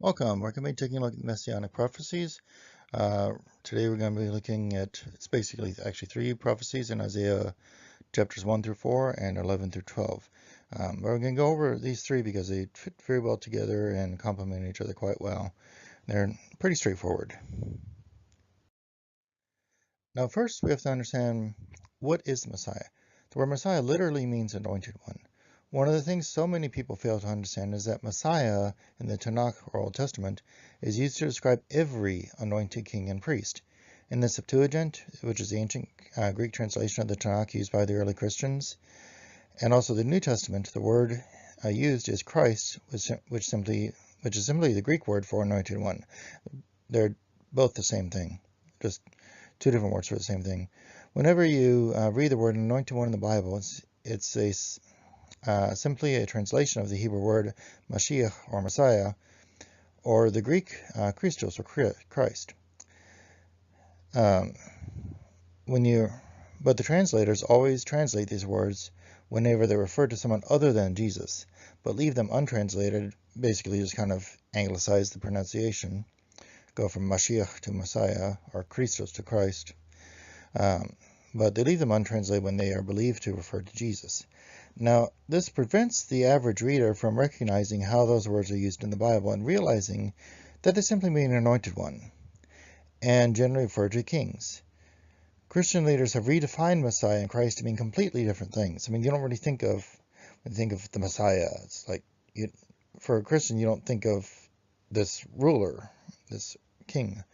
Welcome. We're going to be taking a look at Messianic Prophecies. Today we're going to be looking at, it's basically actually three prophecies in Isaiah chapters 1 through 4 and 11 through 12. But we're going to go over these three because they fit very well together and complement each other quite well. They're pretty straightforward. Now first we have to understand, what is the Messiah? The word Messiah literally means anointed one. One of the things so many people fail to understand is that Messiah in the Tanakh or Old Testament is used to describe every anointed king and priest. In the Septuagint, which is the ancient Greek translation of the Tanakh used by the early Christians, and also the New Testament, the word used is Christ, which is simply the Greek word for anointed one. They're both the same thing, just two different words for the same thing. Whenever you read the word anointed one in the Bible, it's simply a translation of the Hebrew word Mashiach or Messiah, or the Greek Christos or Christ. But the translators always translate these words whenever they refer to someone other than Jesus, but leave them untranslated, basically just kind of anglicize the pronunciation, go from Mashiach to Messiah or Christos to Christ. But they leave them untranslated when they are believed to refer to Jesus. Now, this prevents the average reader from recognizing how those words are used in the Bible and realizing that they simply mean anointed one, and generally refer to kings. Christian leaders have redefined Messiah and Christ to mean completely different things. I mean, you don't really think of, when you think of the Messiah, it's like, for a Christian, you don't think of this ruler, this king.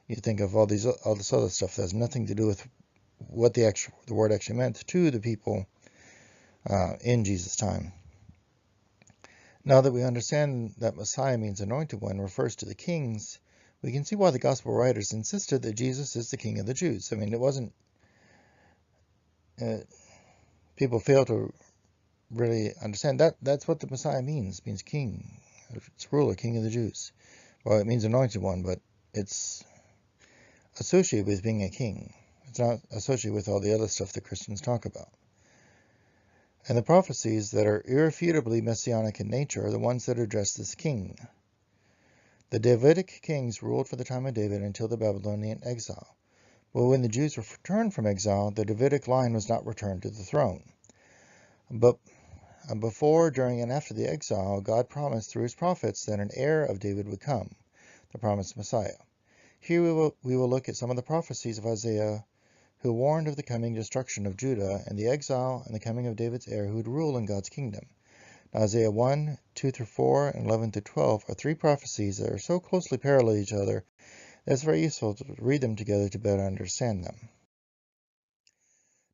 You think of all this other stuff that has nothing to do with what the word actually meant to the people in Jesus' time. Now that we understand that Messiah means anointed one, refers to the kings, we can see why the gospel writers insisted that Jesus is the King of the Jews. I mean, it wasn't, people fail to really understand that's what the Messiah means king. It's ruler, King of the Jews. Well, it means anointed one, but it's associated with being a king. It's not associated with all the other stuff that Christians talk about. And the prophecies that are irrefutably messianic in nature are the ones that address this king. The Davidic kings ruled for the time of David until the Babylonian exile. But when the Jews returned from exile, the Davidic line was not returned to the throne. But before, during, and after the exile, God promised through his prophets that an heir of David would come, the promised Messiah. Here we will look at some of the prophecies of Isaiah, who warned of the coming destruction of Judah and the exile and the coming of David's heir who would rule in God's kingdom. Now, Isaiah 1, 2 through 4, and 11 through 12 are three prophecies that are so closely parallel to each other that it's very useful to read them together to better understand them.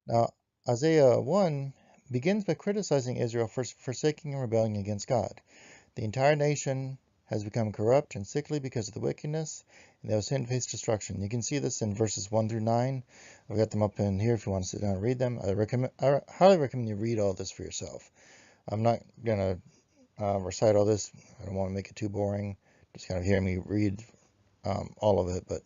Now, Isaiah 1 begins by criticizing Israel for forsaking and rebelling against God. The entire nation has become corrupt and sickly because of the wickedness, and they will soon face destruction. You can see this in verses 1 through 9. I've got them up in here if you want to sit down and read them. I highly recommend you read all this for yourself. I'm not going to recite all this. I don't want to make it too boring. Just kind of hear me read all of it, but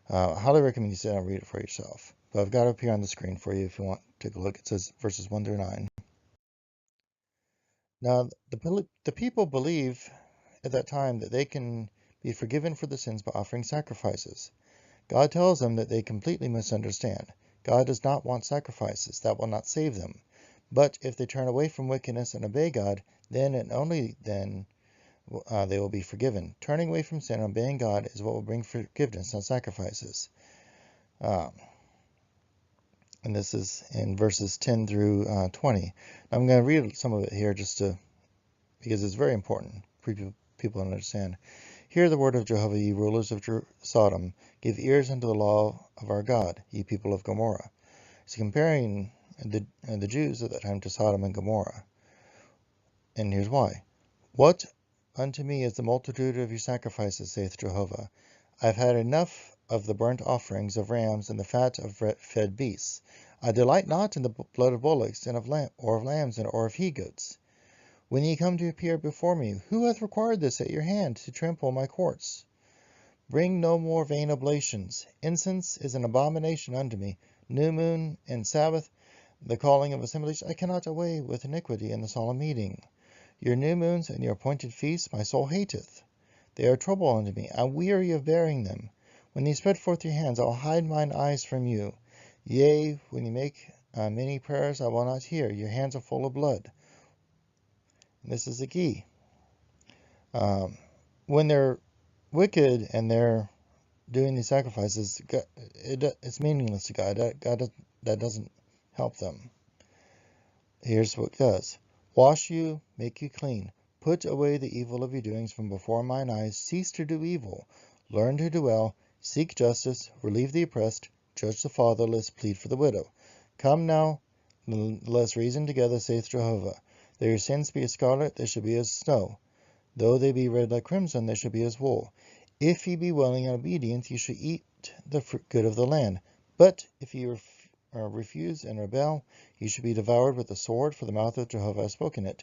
I highly recommend you sit down and read it for yourself. But I've got it up here on the screen for you if you want to take a look. It says verses 1 through 9. Now, the people believe at that time that they can be forgiven for the sins by offering sacrifices. God tells them that they completely misunderstand. God does not want sacrifices. That will not save them. But if they turn away from wickedness and obey God, then and only then they will be forgiven. Turning away from sin and obeying God is what will bring forgiveness, not sacrifices. And this is in verses 10 through 20. I'm going to read some of it here because it's very important for people to understand. Hear the word of Jehovah, ye rulers of Sodom. Give ears unto the law of our God, ye people of Gomorrah. He's comparing the Jews at that time to Sodom and Gomorrah. And here's why. What unto me is the multitude of your sacrifices, saith Jehovah. I have had enough of the burnt offerings of rams and the fat of fed beasts. I delight not in the blood of bullocks and of lambs or of he-goats. When ye come to appear before me, who hath required this at your hand to trample my courts? Bring no more vain oblations. Incense is an abomination unto me. New moon and Sabbath, the calling of assemblies, I cannot away with iniquity in the solemn meeting. Your new moons and your appointed feasts my soul hateth. They are trouble unto me. I weary of bearing them. When ye spread forth your hands, I will hide mine eyes from you. Yea, when ye make many prayers, I will not hear. Your hands are full of blood. And this is the key. When they're wicked and they're doing these sacrifices, it's meaningless to God. That doesn't help them. Here's what it does. Wash you, make you clean. Put away the evil of your doings from before mine eyes. Cease to do evil. Learn to do well. Seek justice. Relieve the oppressed. Judge the fatherless. Plead for the widow. Come now, let us reason together, saith Jehovah. Though your sins be as scarlet, they shall be as snow. Though they be red like crimson, they shall be as wool. If ye be willing and obedient, ye shall eat the good of the land. But if ye refuse and rebel, ye shall be devoured with the sword, for the mouth of Jehovah has spoken it.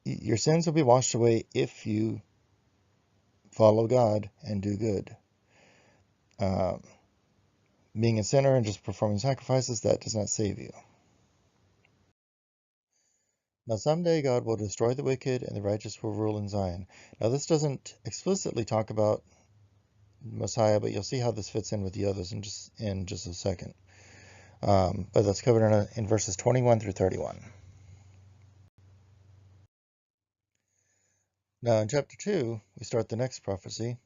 Your sins will be washed away if you follow God and do good. Being a sinner and just performing sacrifices, that does not save you. Now someday God will destroy the wicked and the righteous will rule in Zion. Now this doesn't explicitly talk about Messiah, but you'll see how this fits in with the others in just a second. But that's covered in verses 21 through 31. Now in chapter 2, we start the next prophecy.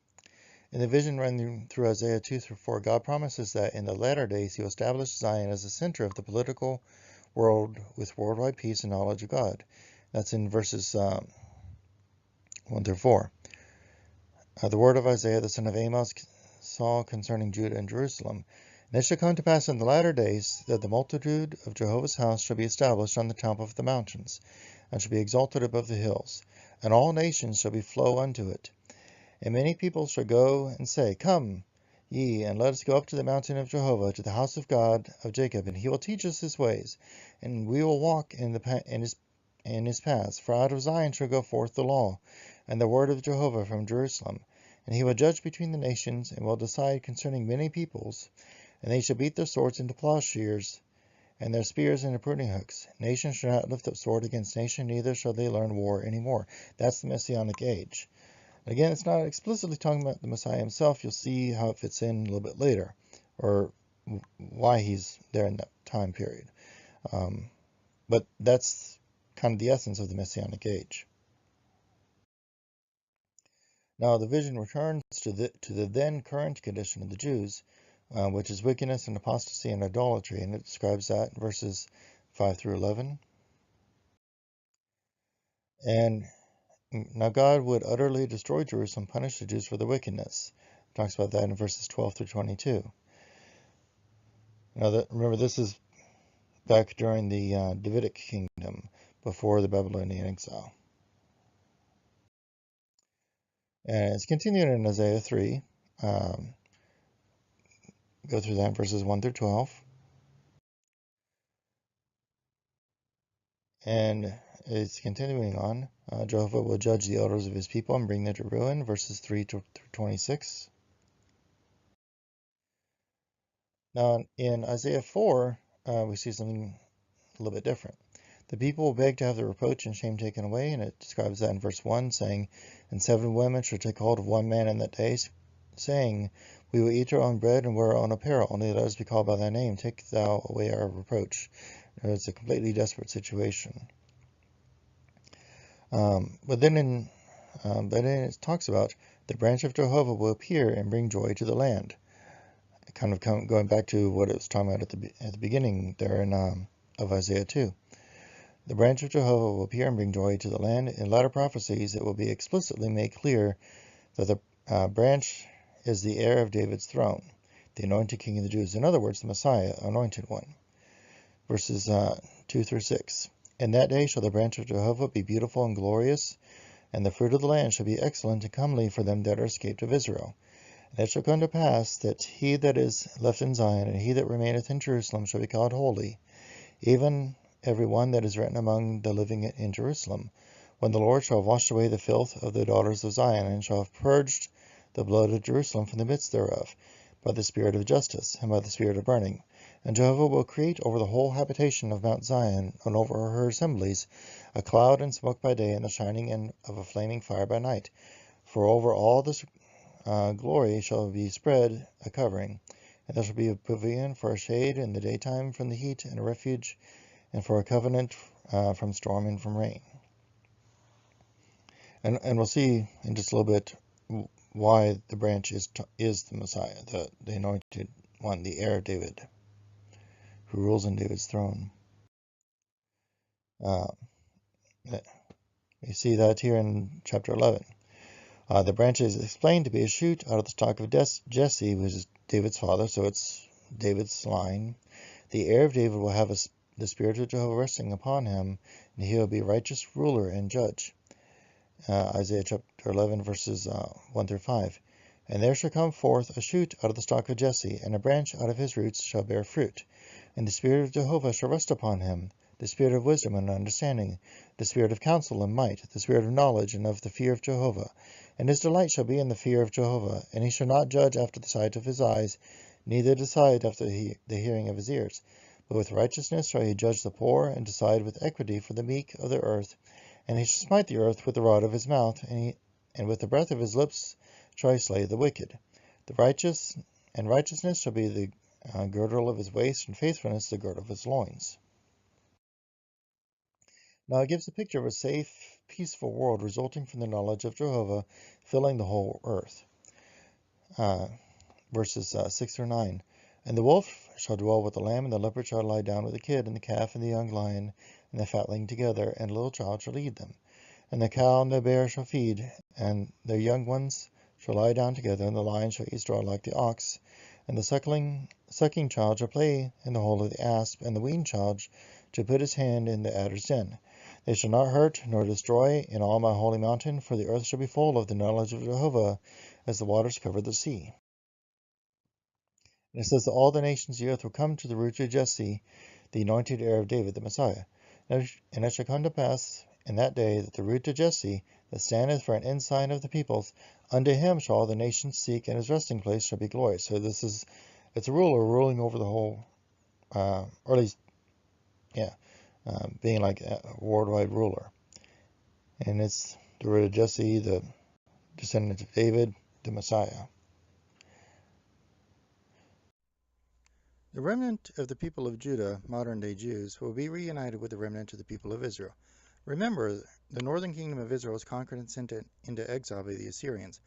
In the vision running through Isaiah 2 through 4, God promises that in the latter days he will establish Zion as the center of the political world with worldwide peace and knowledge of God. That's in verses 1 through 4. The word of Isaiah the son of Amos saw concerning Judah and Jerusalem. And it shall come to pass in the latter days that the multitude of Jehovah's house shall be established on the top of the mountains, and shall be exalted above the hills, and all nations shall be flow unto it. And many people shall go and say, Come ye, and let us go up to the mountain of Jehovah, to the house of God of Jacob, and he will teach us his ways, and we will walk in his paths. For out of Zion shall go forth the law, and the word of Jehovah from Jerusalem. And he will judge between the nations, and will decide concerning many peoples. And they shall beat their swords into plowshares, and their spears into pruning hooks. Nation shall not lift up sword against nation, neither shall they learn war any more. That's the Messianic age. Again, it's not explicitly talking about the Messiah himself. You'll see how it fits in a little bit later, or why he's there in that time period. But that's kind of the essence of the Messianic age. Now the vision returns to the then current condition of the Jews, which is wickedness and apostasy and idolatry, and it describes that in verses 5 through 11. And now God would utterly destroy Jerusalem, punish the Jews for their wickedness. It talks about that in verses 12 through 22. Now remember, this is back during the Davidic kingdom, before the Babylonian exile. And it's continued in Isaiah 3. Go through that, verses 1 through 12. And it's continuing on. Jehovah will judge the elders of his people and bring them to ruin, verses 3 through 26. Now in Isaiah 4, we see something a little bit different. The people will beg to have their reproach and shame taken away, and it describes that in verse 1, saying, And 7 women shall take hold of one man in that day, saying, We will eat our own bread and wear our own apparel, only let us be called by thy name. Take thou away our reproach. It's a completely desperate situation. But then it talks about the branch of Jehovah will appear and bring joy to the land. Kind of going back to what it was talking about at the beginning there of Isaiah 2. The branch of Jehovah will appear and bring joy to the land. In latter prophecies, it will be explicitly made clear that the branch is the heir of David's throne, the anointed king of the Jews. In other words, the Messiah, anointed one. Verses 2 through 6. In that day shall the branch of Jehovah be beautiful and glorious, and the fruit of the land shall be excellent and comely for them that are escaped of Israel. And it shall come to pass that he that is left in Zion and he that remaineth in Jerusalem shall be called holy, even every one that is written among the living in Jerusalem, when the Lord shall have washed away the filth of the daughters of Zion, and shall have purged the blood of Jerusalem from the midst thereof, by the spirit of justice, and by the spirit of burning. And Jehovah will create over the whole habitation of Mount Zion, and over her assemblies, a cloud and smoke by day, and the shining in of a flaming fire by night. For over all this glory shall be spread a covering, and there shall be a pavilion for a shade in the daytime from the heat, and a refuge, and for a covenant from storm and from rain. And we'll see in just a little bit why the branch is the Messiah, the anointed one, the heir of David, who rules on David's throne. You see that here in chapter 11. The branch is explained to be a shoot out of the stock of Jesse, who is David's father, so it's David's line. The heir of David will have the Spirit of Jehovah resting upon him, and he will be righteous ruler and judge. Isaiah chapter 11, verses 1 through 5. And there shall come forth a shoot out of the stock of Jesse, and a branch out of his roots shall bear fruit. And the Spirit of Jehovah shall rest upon him, the Spirit of wisdom and understanding, the Spirit of counsel and might, the Spirit of knowledge and of the fear of Jehovah. And his delight shall be in the fear of Jehovah, and he shall not judge after the sight of his eyes, neither decide after the hearing of his ears. But with righteousness shall he judge the poor, and decide with equity for the meek of the earth. And he shall smite the earth with the rod of his mouth, and with the breath of his lips shall he slay the wicked. The righteousness shall be the girdle of his waist, and faithfulness the girdle of his loins. Now it gives a picture of a safe, peaceful world resulting from the knowledge of Jehovah filling the whole earth. Verses 6 through 9. And the wolf shall dwell with the lamb, and the leopard shall lie down with the kid, and the calf and the young lion, and the fatling together, and a little child shall lead them. And the cow and the bear shall feed, and their young ones shall lie down together, and the lion shall eat straw like the ox. And the sucking child shall play in the hole of the asp, and the weaned child shall put his hand in the adder's den. They shall not hurt nor destroy in all my holy mountain, for the earth shall be full of the knowledge of Jehovah, as the waters cover the sea. And it says that all the nations of the earth will come to the root of Jesse, the anointed heir of David, the Messiah. And it shall come to pass in that day that the root of Jesse, that standeth for an ensign of the peoples, unto him shall all the nations seek, and his resting place shall be glorious. So it's a ruler ruling over the whole, or at least, being like a worldwide ruler. And it's the root of Jesse, the descendant of David, the Messiah. The remnant of the people of Judah, modern-day Jews, will be reunited with the remnant of the people of Israel. Remember, the northern kingdom of Israel was conquered and sent into exile by the Assyrians.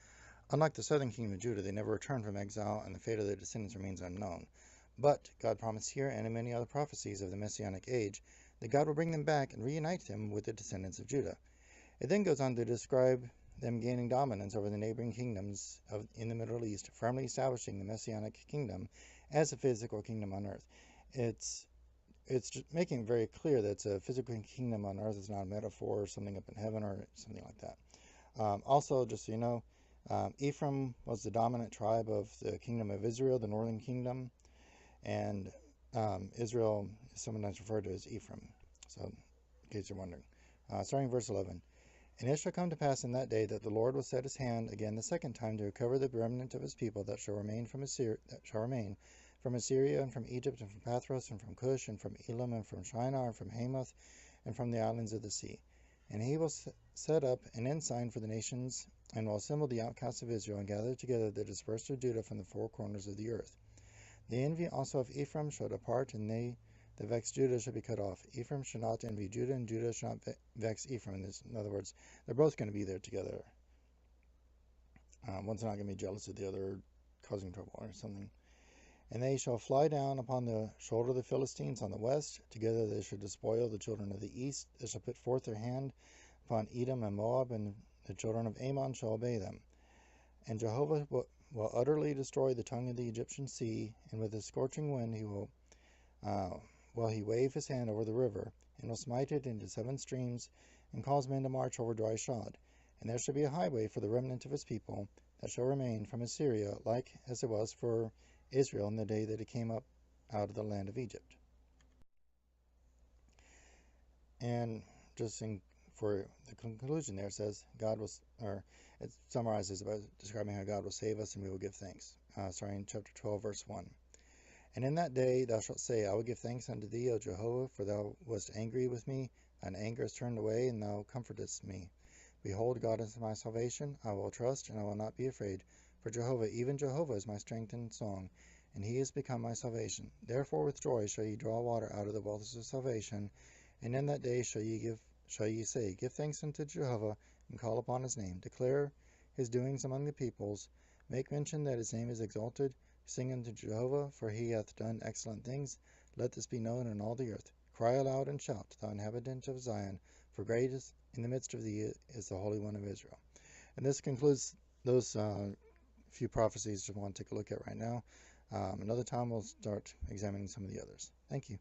Unlike the southern kingdom of Judah, they never returned from exile, and the fate of their descendants remains unknown. But God promised here and in many other prophecies of the Messianic age that God will bring them back and reunite them with the descendants of Judah. It then goes on to describe them gaining dominance over the neighboring kingdoms in the Middle East, firmly establishing the Messianic kingdom as a physical kingdom on earth. It's just making it very clear that it's a physical kingdom on earth. It's not a metaphor or something up in heaven or something like that. Also, just so you know, Ephraim was the dominant tribe of the kingdom of Israel, the northern kingdom, and Israel is sometimes referred to as Ephraim. So, in case you're wondering. Starting verse 11. And it shall come to pass in that day that the Lord will set his hand again the second time to recover the remnant of his people that shall remain from Assyria, and from Egypt, and from Pathros, and from Cush, and from Elam, and from Shinar, and from Hamath, and from the islands of the sea. And he will set up an ensign for the nations, and will assemble the outcasts of Israel, and gather together the dispersed of Judah from the four corners of the earth. The envy also of Ephraim shall depart, and they that vex Judah shall be cut off. Ephraim shall not envy Judah, and Judah shall not vex Ephraim. In other words, they're both going to be there together. One's not going to be jealous of the other, causing trouble or something. And they shall fly down upon the shoulder of the Philistines on the west. Together they shall despoil the children of the east. They shall put forth their hand upon Edom and Moab, and the children of Ammon shall obey them. And Jehovah will utterly destroy the tongue of the Egyptian sea, and with a scorching wind he will wave his hand over the river, and will smite it into 7 streams, and cause men to march over dry shod. And there shall be a highway for the remnant of his people that shall remain from Assyria, like as it was for Israel in the day that it came up out of the land of Egypt. And just for the conclusion there, it says it summarizes about describing how God will save us and we will give thanks. Starting in chapter 12, verse 1. And in that day thou shalt say, I will give thanks unto thee, O Jehovah, for thou wast angry with me, thine anger is turned away, and thou comfortest me. Behold, God is my salvation, I will trust, and I will not be afraid. For Jehovah, even Jehovah, is my strength and song, and he is become my salvation. Therefore with joy shall ye draw water out of the wells of salvation, and in that day shall ye say, Give thanks unto Jehovah, and call upon his name. Declare his doings among the peoples. Make mention that his name is exalted. Sing unto Jehovah, for he hath done excellent things. Let this be known in all the earth. Cry aloud and shout, thou inhabitant of Zion, for great is in the midst of thee is the Holy One of Israel. And this concludes those few prophecies I want to take a look at right now. Another time we'll start examining some of the others. Thank you.